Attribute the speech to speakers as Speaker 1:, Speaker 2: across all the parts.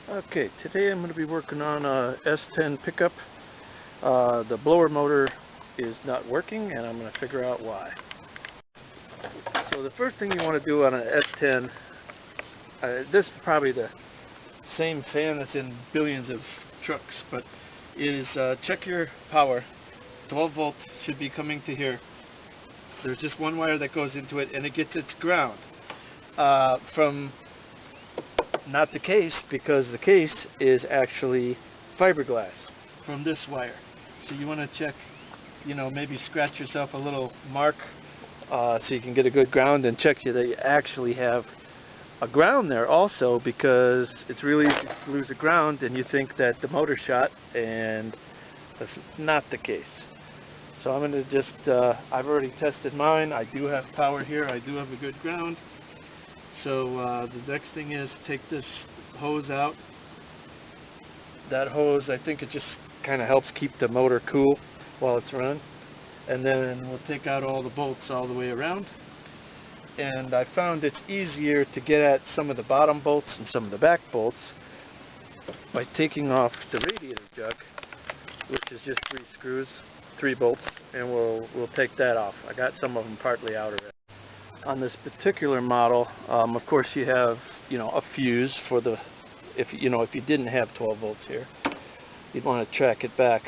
Speaker 1: Okay, today I'm going to be working on a S10 pickup. The blower motor is not working and I'm going to figure out why. So the first thing you want to do on an S10, this is probably the same fan that's in billions of trucks, but is check your power. 12 volt should be coming to here. There's just one wire that goes into it and it gets its ground from not the case, because the case is actually fiberglass from this wire. So you want to check, maybe scratch yourself a little mark so you can get a good ground, and check that you actually have a ground there also, because it's really easy to lose a ground and you think that the motor shot, and that's not the case. So I'm going to just, I've already tested mine. I do have power here. I do have a good ground. So the next thing is take this hose out. That hose, I think it just kind of helps keep the motor cool while it's running. And then we'll take out all the bolts all the way around. And I found it's easier to get at some of the bottom bolts and some of the back bolts by taking off the radiator jug, which is just 3 screws, 3 bolts, and we'll take that off. I got some of them partly out of it. On this particular model, of course, you have a fuse for the, if you didn't have 12 volts here, you'd want to track it back.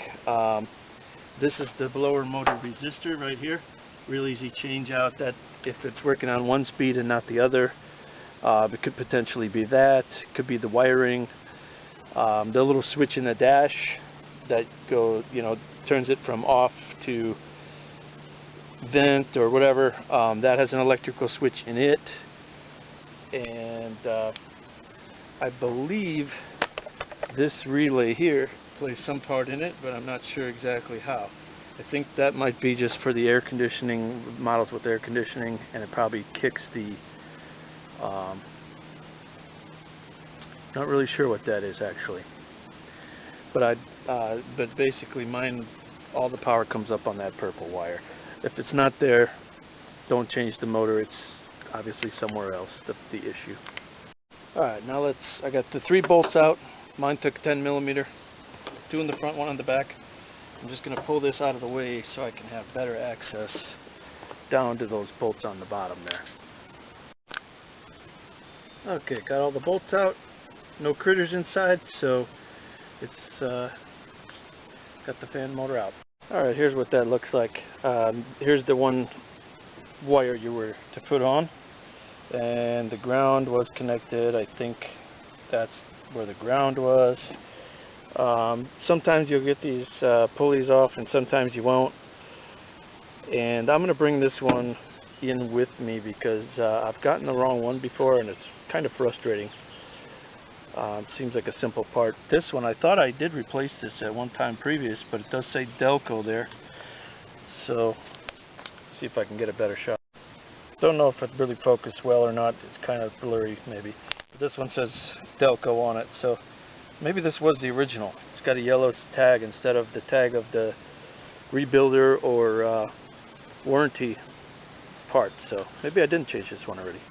Speaker 1: This is the blower motor resistor right here. Real easy change out. That if it's working on one speed and not the other, it could potentially be that. It could be the wiring. The little switch in the dash that turns it from off to vent or whatever, that has an electrical switch in it, and I believe this relay here plays some part in it, but I'm not sure exactly how. I think that might be just for the air conditioning, models with air conditioning, and it probably kicks the not really sure what that is actually, but but basically mine, all the power comes up on that purple wire. If it's not there, don't change the motor. It's obviously somewhere else, the issue. Alright, now I got the 3 bolts out. Mine took 10 millimeter, 2 in the front, 1 on the back. I'm just going to pull this out of the way so I can have better access down to those bolts on the bottom there. Okay, got all the bolts out. No critters inside, so it's got the fan motor out. Alright, here's what that looks like. Here's the one wire you were to put on, and the ground was connected. I think that's where the ground was. Sometimes you'll get these pulleys off and sometimes you won't, and I'm going to bring this one in with me because I've gotten the wrong one before and it's kind of frustrating. Seems like a simple part. This one, I thought I did replace this at one time previous, but it does say Delco there. So, see if I can get a better shot. Don't know if it really focused well or not. It's kind of blurry, maybe. But this one says Delco on it, so maybe this was the original. It's got a yellow tag instead of the tag of the rebuilder or warranty part. So maybe I didn't change this one already.